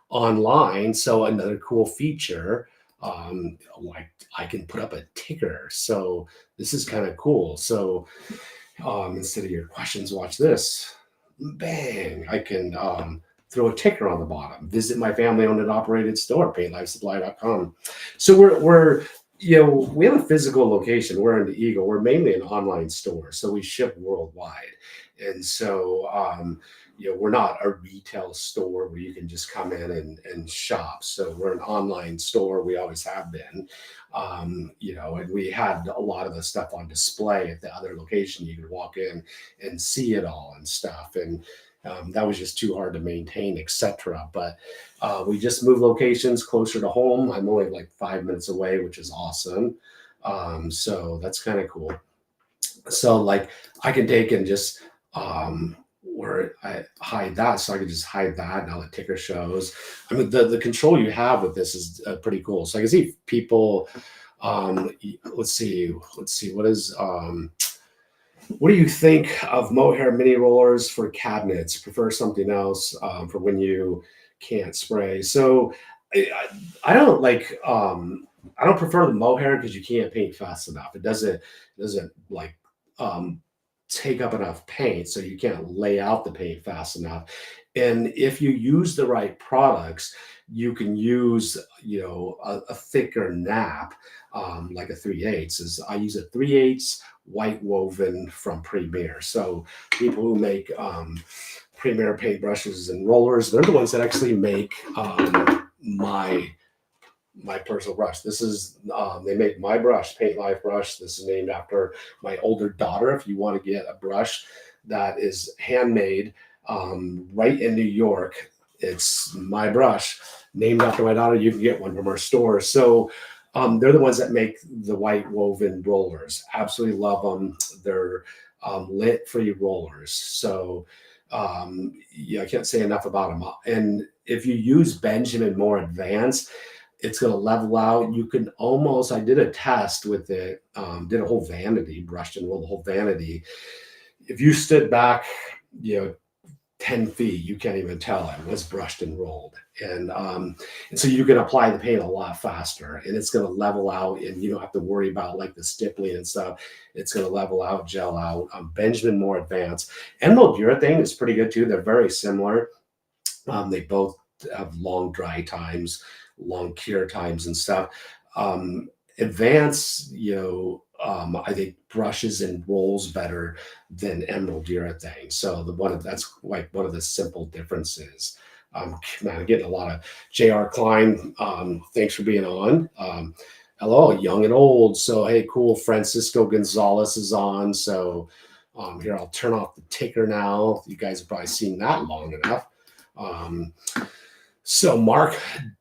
online. So another cool feature, like I can put up a ticker. So this is kind of cool. So instead of your questions, watch this. Bang, I can throw a ticker on the bottom. Visit my family-owned and operated store, paintlifesupply.com. So we're we have a physical location. We're in the Eagle. We're mainly an online store, so we ship worldwide. And so we're not a retail store where you can just come in and shop. So we're an online store. We always have been. And we had a lot of the stuff on display at the other location. You could walk in and see it all and stuff. And that was just too hard to maintain, etc. But we just moved locations closer to home. I'm only like 5 minutes away, which is awesome. So that's kind of cool. So like I can take and just where I hide that, so I can just hide that. Now the ticker shows. I mean, the control you have with this is pretty cool. So I can see people. Let's see. What is what do you think of mohair mini rollers for cabinets? Prefer something else for when you can't spray. So I don't like. I don't prefer the mohair because you can't paint fast enough. It doesn't like take up enough paint, so you can't lay out the paint fast enough. And if you use the right products, you can use a thicker nap, like a 3/8. I use a 3/8 white woven from Premier. So people who make Premier paintbrushes and rollers, they're the ones that actually make my personal brush. This is they make my brush, Paint Life brush. This is named after my older daughter. If you want to get a brush that is handmade right in New York. It's my brush, named after my daughter. You can get one from our store. So they're the ones that make the white woven rollers. Absolutely love them. They're lint-free rollers. So yeah, I can't say enough about them. And if you use Benjamin more advanced, it's going to level out. You can almost, I did a test with it, did a whole vanity, brushed and rolled the whole vanity. If you stood back, you know, 10 feet, you can't even tell it was brushed and rolled. And so you can apply the paint a lot faster, and it's going to level out, and you don't have to worry about like the stippling and stuff. It's going to level out, gel out. Benjamin more advanced. Emerald urethane is pretty good too. They're very similar. They both have long dry times, long cure times and stuff. Advance, I think brushes and rolls better than emerald urethane. So that's like one of the simple differences. Man, I'm getting a lot of J.R. Klein. Thanks for being on. Hello, young and old. So hey, cool. Francisco Gonzalez is on. So here, I'll turn off the ticker now. You guys have probably seen that long enough. So Mark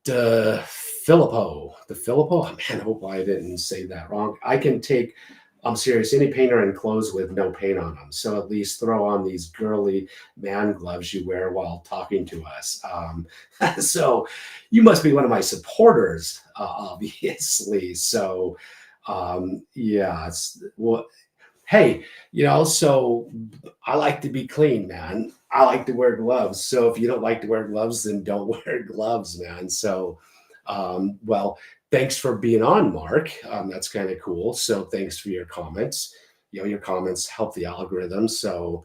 DeFilippo, man, I hope I didn't say that wrong. I'm serious, any painter in clothes with no paint on them. So at least throw on these girly man gloves you wear while talking to us. So you must be one of my supporters, obviously. So yeah, well, hey, so I like to be clean, man. I like to wear gloves. So if you don't like to wear gloves, then don't wear gloves, man. So, well, thanks for being on, Mark. That's kind of cool. So thanks for your comments. Your comments help the algorithm. So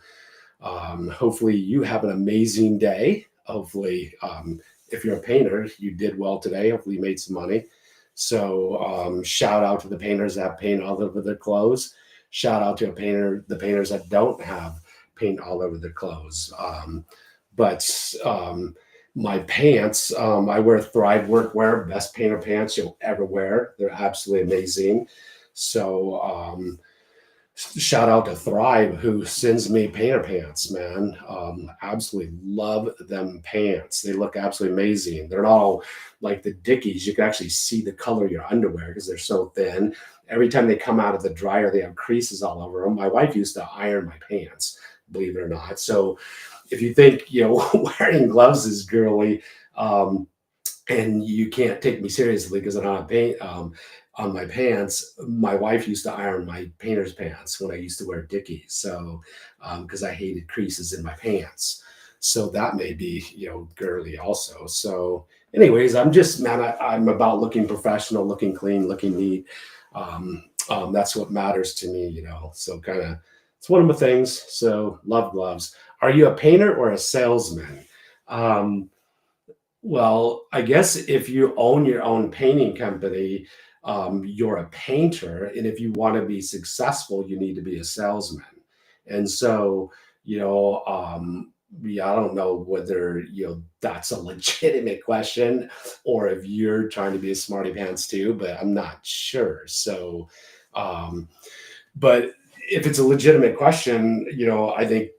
hopefully you have an amazing day. Hopefully, if you're a painter, you did well today. Hopefully you made some money. So shout out to the painters that have paint all over their clothes. Shout out to the painters that don't have paint all over their clothes. But my pants, I wear Thrive Workwear, best painter pants you'll ever wear. They're absolutely amazing. So shout out to Thrive, who sends me painter pants, man. Absolutely love them pants. They look absolutely amazing. They're not all like the Dickies. You can actually see the color of your underwear because they're so thin. Every time they come out of the dryer, they have creases all over them. My wife used to iron my pants, believe it or not. So if you think, wearing gloves is girly, and you can't take me seriously because I don't have paint on my pants, my wife used to iron my painter's pants when I used to wear Dickies. So because I hated creases in my pants. So that may be, girly also. So anyways, I'm about looking professional, looking clean, looking neat. That's what matters to me, so it's one of the things. So love gloves. Are you a painter or a salesman? Well, I guess if you own your own painting company, you're a painter. And if you want to be successful, you need to be a salesman. And so, yeah, I don't know whether, that's a legitimate question or if you're trying to be a smarty pants too, but I'm not sure. So, but if it's a legitimate question, I think,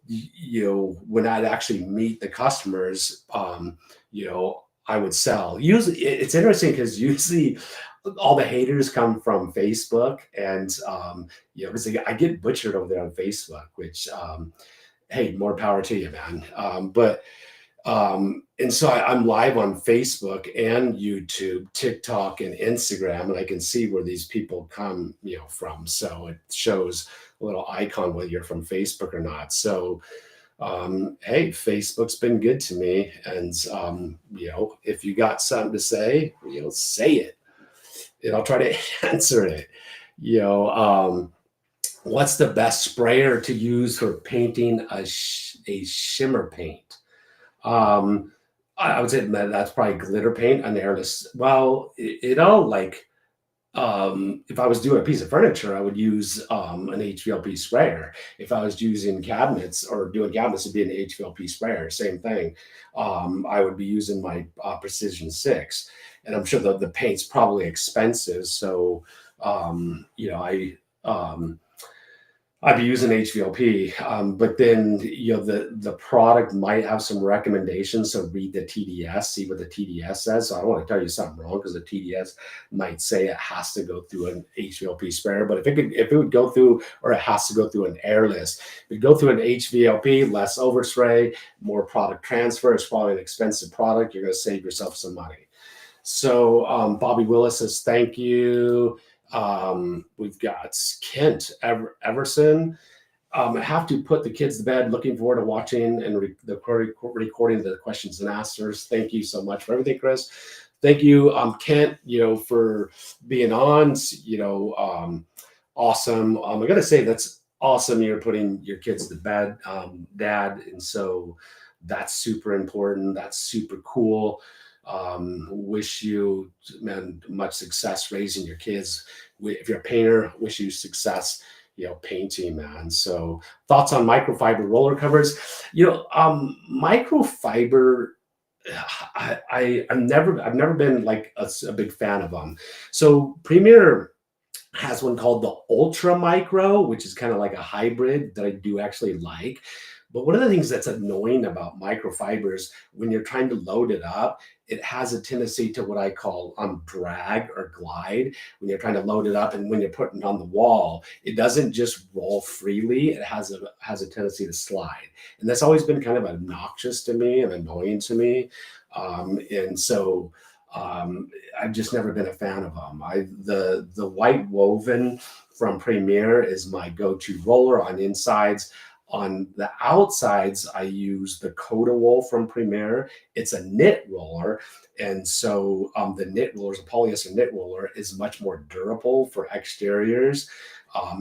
when I'd actually meet the customers, I would sell. Usually, it's interesting because usually all the haters come from Facebook, and because I get butchered over there on Facebook, which hey, more power to you, man. And so I'm live on Facebook and YouTube, TikTok, and Instagram, and I can see where these people come, from. So it shows a little icon whether you're from Facebook or not. So, hey, Facebook's been good to me, and if you got something to say, say it, and I'll try to answer it. What's the best sprayer to use for painting a shimmer paint? I would say that's probably glitter paint, an airless. Well, if I was doing a piece of furniture, I would use an HVLP sprayer. If I was using cabinets or doing cabinets, it'd be an HVLP sprayer. Same thing. I would be using my Precision 6, and I'm sure the paint's probably expensive. So, I'd be using HVLP, but then the product might have some recommendations. So read the TDS, see what the TDS says. So I don't want to tell you something wrong because the TDS might say it has to go through an HVLP sprayer. But if it would go through, or it has to go through an airless, if it go through an HVLP, less overspray, more product transfer. It's probably an expensive product. You're going to save yourself some money. So Bobby Willis says thank you. We've got Kent Everson. I have to put the kids to bed. Looking forward to watching and recording the questions and answers. Thank you so much for everything, Chris. Thank you, Kent, for being on. Awesome. I got to say that's awesome. You're putting your kids to bed, Dad, and so that's super important. That's super cool. Wish you, man, much success raising your kids. If you're a painter, wish you success, painting, man. So thoughts on microfiber roller covers? Microfiber, I've never been like a big fan of them. So Premier has one called the Ultra Micro, which is kind of like a hybrid that I do actually like. But one of the things that's annoying about microfibers, when you're trying to load it up, it has a tendency to what I call drag or glide when you're trying to load it up, and when you're putting it on the wall, it doesn't just roll freely. It has a tendency to slide, and that's always been kind of obnoxious to me and annoying to me, and so I've just never been a fan of them. The white woven from Premier is my go-to roller on insides. On the outsides, I use the Coda Wool from Premier. It's a knit roller. And so the knit rollers, a polyester knit roller, is much more durable for exteriors.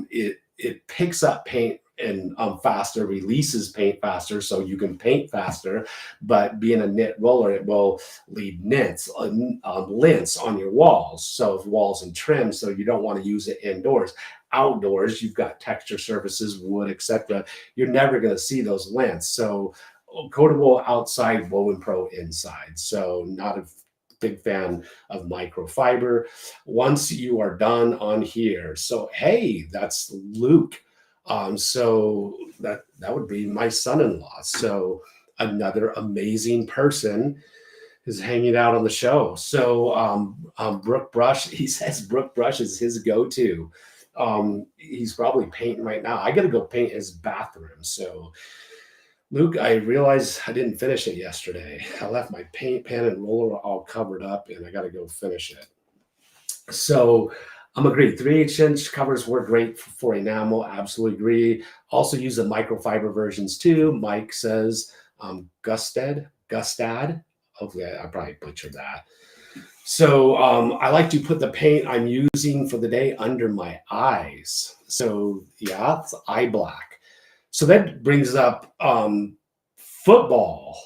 It picks up paint and faster, releases paint faster, so you can paint faster. But being a knit roller, it will leave lints on your walls. So walls and trim, so you don't want to use it indoors. Outdoors, you've got texture surfaces, wood, etc. You're never going to see those lints. So Coda Wool outside, Woven Pro inside. So not a big fan of microfiber. Once you are done on here, so hey, that's Luke. So that would be my son-in-law. So another amazing person is hanging out on the show. So Brook Brush, he says Brook Brush is his go-to. He's probably painting right now. I got to go paint his bathroom. So Luke, I realized I didn't finish it yesterday. I left my paint pan and roller all covered up, and I got to go finish it. So I'm agreed. 3/8-inch covers work great for enamel. Absolutely agree. Also use the microfiber versions too. Mike says Gustad. Hopefully I probably butchered that. So I like to put the paint I'm using for the day under my eyes. So yeah, it's eye black. So that brings up football.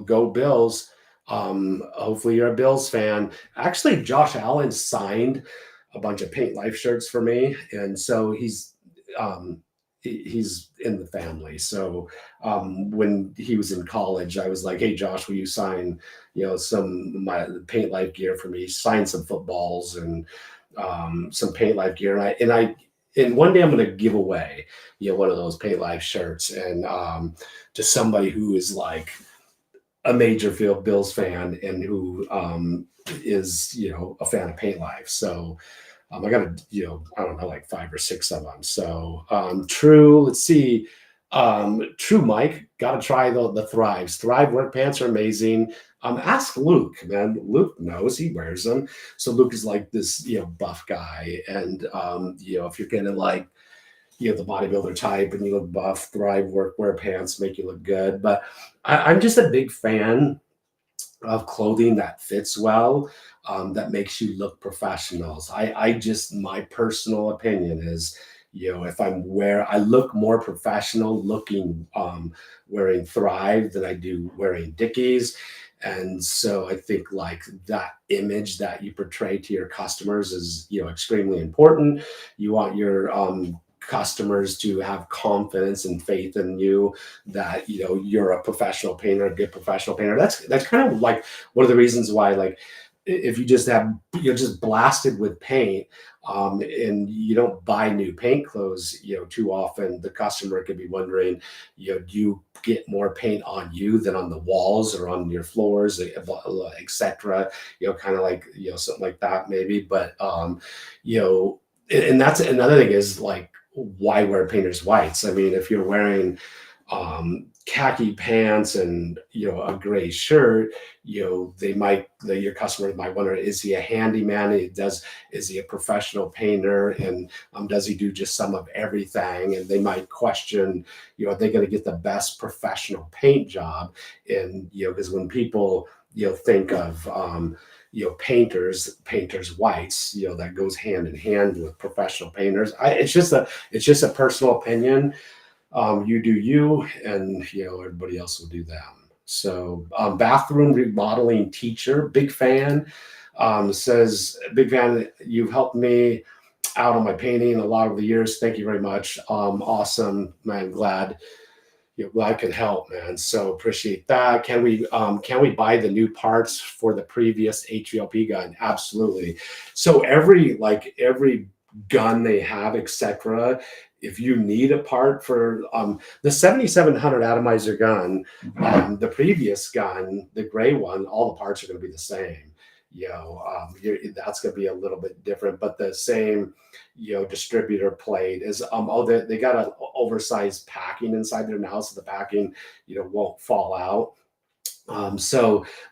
Go Bills. Hopefully you're a Bills fan. Actually, Josh Allen signed a bunch of Paint Life shirts for me, and so he's in the family. So when he was in college, I was like, hey Josh, will you sign some of my Paint Life gear for me? Sign some footballs and some Paint Life gear, and one day I'm going to give away one of those Paint Life shirts, and to somebody who is like a major Bills fan and who is a fan of Paint Life. So I got I don't know, like 5 or 6 of them. So True, let's see. True Mike, got to try the Thrives. Thrive work pants are amazing. Ask Luke, man. Luke knows, he wears them. So Luke is like this, buff guy. And, if you're getting like, the bodybuilder type and you look buff, Thrive workwear pants make you look good. But I'm just a big fan of clothing that fits well, that makes you look professional. My personal opinion is, if I look more professional looking, wearing Thrive than I do wearing Dickies. And so I think like that image that you portray to your customers is, extremely important. You want your, customers to have confidence and faith in you that you're a professional painter, a good professional painter. That's kind of like one of the reasons why like if you just have, you're just blasted with paint, and you don't buy new paint clothes, too often, the customer could be wondering, do you get more paint on you than on the walls or on your floors, etc. Kind of like, something like that maybe. But you know, and that's another thing is like, why wear painters whites? I mean, if you're wearing khaki pants and a gray shirt, your customer might wonder, is he a handyman? Is he a professional painter? And does he do just some of everything? And they might question, are they going to get the best professional paint job? And because when people think of painters whites, that goes hand in hand with professional painters. It's just a personal opinion. You do you, and everybody else will do them. So bathroom remodeling teacher, big fan. Says, big fan, you've helped me out on my painting a lot over the years. Thank you very much. Awesome, man. Glad I could help, man. So appreciate that. Can we buy the new parts for the previous HVLP gun? Absolutely. So every gun they have, etc. If you need a part for the 7700 atomizer gun, the previous gun, the gray one, all the parts are going to be the same. That's going to be a little bit different, but the same, distributor plate is. They got an oversized packing inside there now, so the packing, won't fall out.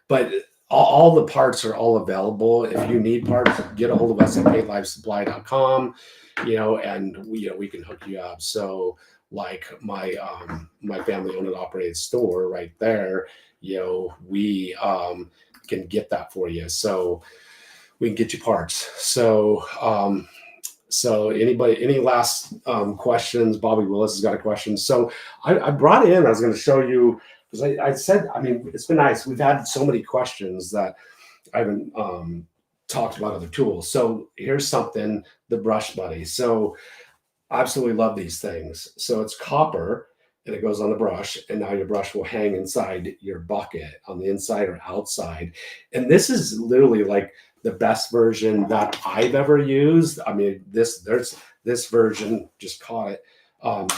But all the parts are all available. If you need parts, get a hold of us at paintlifesupply.com, and we can hook you up. So like my family owned and operated store right there, we can get that for you. So we can get you parts. So any last questions? Bobby Willis has got a question. So I brought in, I was going to show you, because I said, I mean, it's been nice. We've had so many questions that I haven't talked about other tools. So here's something, the Brush Buddy. So I absolutely love these things. So it's copper and it goes on the brush, and now your brush will hang inside your bucket on the inside or outside. And this is literally like the best version that I've ever used. I mean, there's this version, just caught it.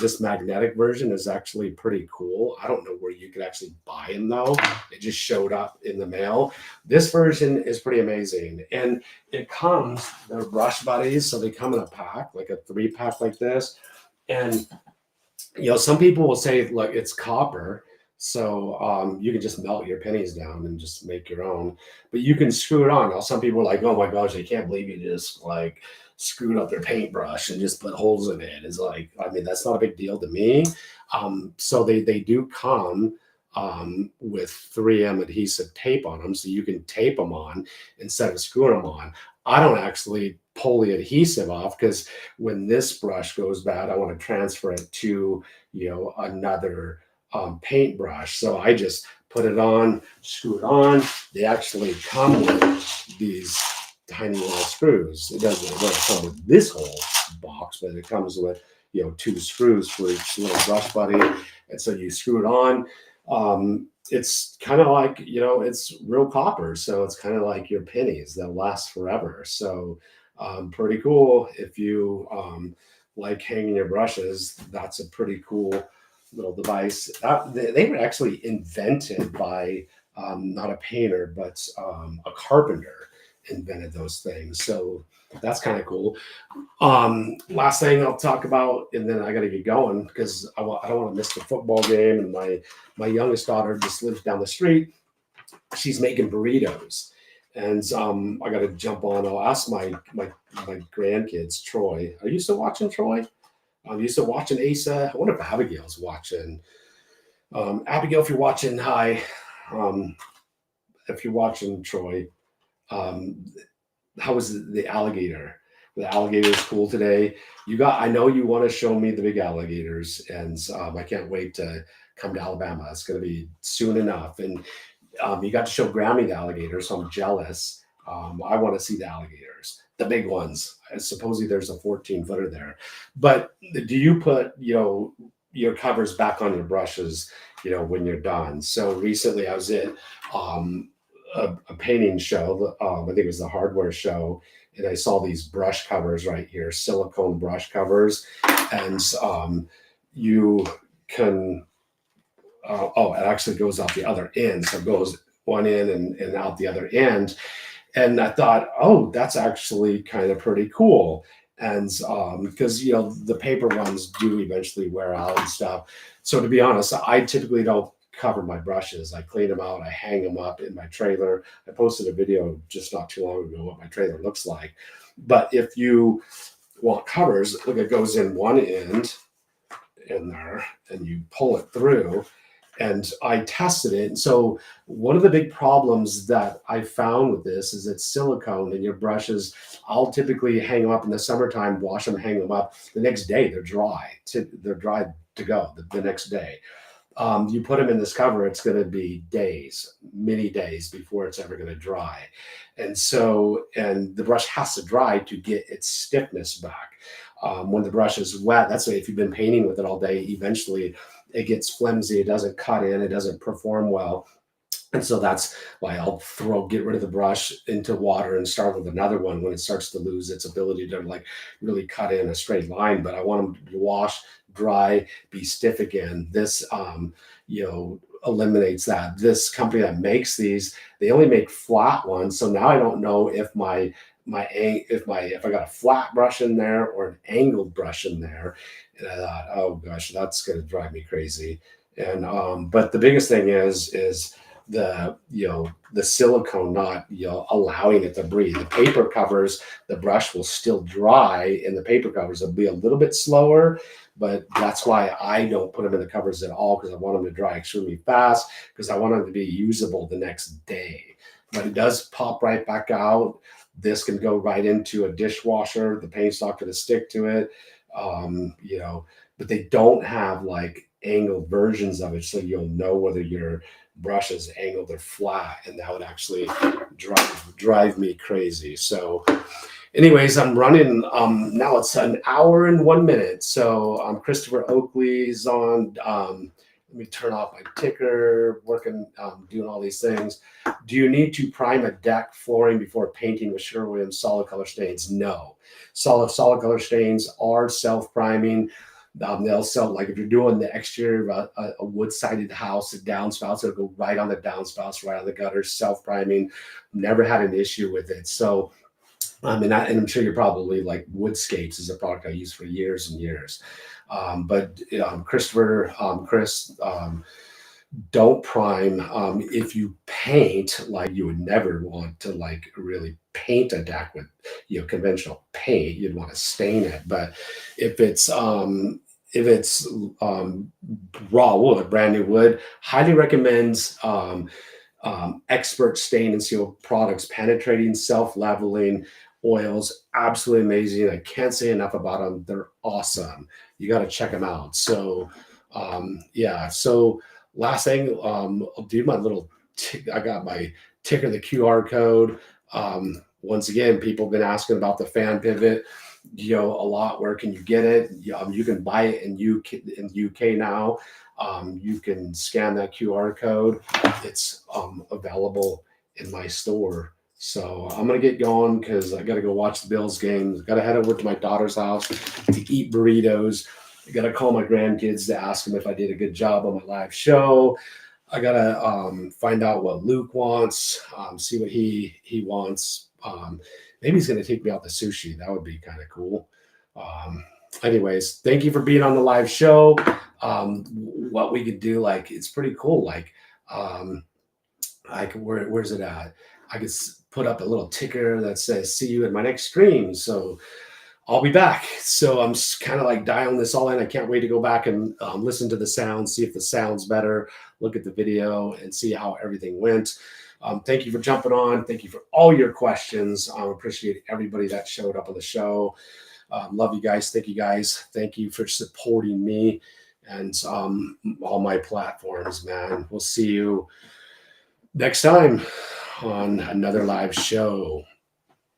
This magnetic version is actually pretty cool. I don't know where you could actually buy them though. It just showed up in the mail. This version is pretty amazing. And it comes, they're Brush Buddies. So they come in a pack, like a 3-pack like this. And, some people will say, like, it's copper. So you can just melt your pennies down and just make your own, but you can screw it on. Now, some people are like, oh my gosh, I can't believe you just like screwed up their paintbrush and just put holes in it. It's like, I mean, that's not a big deal to me. So they do come with 3M adhesive tape on them. So you can tape them on instead of screwing them on. I don't actually pull the adhesive off, because when this brush goes bad, I want to transfer it to, another paintbrush. So I just put it on, screw it on. They actually come with these tiny little screws. It doesn't come with this whole box, but it comes with 2 screws for each little Brush Buddy. And so you screw it on. It's kind of like, it's real copper, so it's kind of like your pennies that last forever. So pretty cool. If you like hanging your brushes, that's a pretty cool little device. They were actually invented by not a painter, but a carpenter invented those things. So that's kind of cool. Last thing I'll talk about, and then I got to get going because I don't want to miss the football game. And my youngest daughter just lives down the street. She's making burritos, and I got to jump on. I'll ask my grandkids. Troy, are you still watching Troy? You still watching Asa? I wonder if Abigail's watching. Abigail, if you're watching, hi. If you're watching Troy, how was the alligator? The alligator is cool today. I know you want to show me the big alligators, and I can't wait to come to Alabama. It's going to be soon enough. And you got to show Grammy the alligator, so I'm jealous. I want to see the alligators, the big ones. Supposedly there's a 14-footer there. But do you put, your covers back on your brushes, when you're done? So recently I was at a painting show. I think it was the hardware show, and I saw these brush covers right here, silicone brush covers, and you can. Oh, it actually goes out the other end, so it goes one end and out the other end. And I thought, oh, that's actually kind of pretty cool. And because the paper ones do eventually wear out and stuff. So to be honest, I typically don't cover my brushes. I clean them out, I hang them up in my trailer. I posted a video just not too long ago what my trailer looks like. But if you want covers, look, it goes in one end in there and you pull it through, and I tested it. And so one of the big problems that I found with this is it's silicone, and your brushes, I'll typically hang them up in the summertime, wash them, hang them up. The next day they're dry. They're dry to go the next day. You put them in this cover, it's going to be days, many days before it's ever going to dry. And so, and the brush has to dry to get its stiffness back. When the brush is wet, that's why if you've been painting with it all day, eventually it gets flimsy, it doesn't cut in, it doesn't perform well. And so that's why I'll get rid of the brush into water and start with another one when it starts to lose its ability to like really cut in a straight line. But I want them to wash, dry, be stiff again. This, eliminates that. This company that makes these, they only make flat ones. So now I don't know if if I got a flat brush in there or an angled brush in there. And I thought, oh gosh, that's going to drive me crazy. And but the biggest thing is the silicone not allowing it to breathe. The paper covers, the brush will still dry, and the paper covers will be a little bit slower. But that's why I don't put them in the covers at all, because I want them to dry extremely fast, because I want them to be usable the next day. But it does pop right back out. This can go right into a dishwasher. The paint's not going to stick to it. But they don't have like angled versions of it, so you'll know whether your brush is angled or flat, and that would actually drive me crazy. So anyways, I'm running now. It's an hour and 1 minute. So Christopher Oakley's on. Let me turn off my ticker, working, doing all these things. Do you need to prime a deck flooring before painting with Sherwin-Williams solid color stains? No. Solid color stains are self-priming. They'll sell, like if you're doing the exterior of a wood-sided house, the downspouts, it'll go right on the downspouts, right on the gutters, self-priming. Never had an issue with it. So, and I'm sure you're probably like Woodscapes is a product I used for years and years. But Chris, don't prime. If you paint, like you would never want to like really paint a deck with conventional paint. You'd want to stain it. But if it's raw wood, brand new wood, highly recommends expert stain and seal products, penetrating, self-leveling oils. Absolutely amazing. I can't say enough about them. They're awesome. You got to check them out. So so last thing, I'll do my little I got my ticker, the QR code. Once again, people have been asking about the fan pivot a lot. Where can you get it? You can buy it in UK now. You can scan that QR code. It's available in my store. So I'm gonna get going because I gotta go watch the Bills game. Gotta head over to my daughter's house to eat burritos. I gotta call my grandkids to ask them if I did a good job on my live show. I gotta find out what Luke wants, see what he wants. Maybe he's gonna take me out to sushi. That would be kind of cool. Anyways, thank you for being on the live show. What we could do, like, it's pretty cool. Like, where's it at? I could put up a little ticker that says "See you in my next stream." So I'll be back. So I'm kind of like dialing this all in. I can't wait to go back and listen to the sound, see if the sound's better, look at the video, and see how everything went. Thank you for jumping on. Thank you for all your questions. I appreciate everybody that showed up on the show. Love you guys. Thank you guys. Thank you for supporting me and all my platforms, man. We'll see you next time on another live show.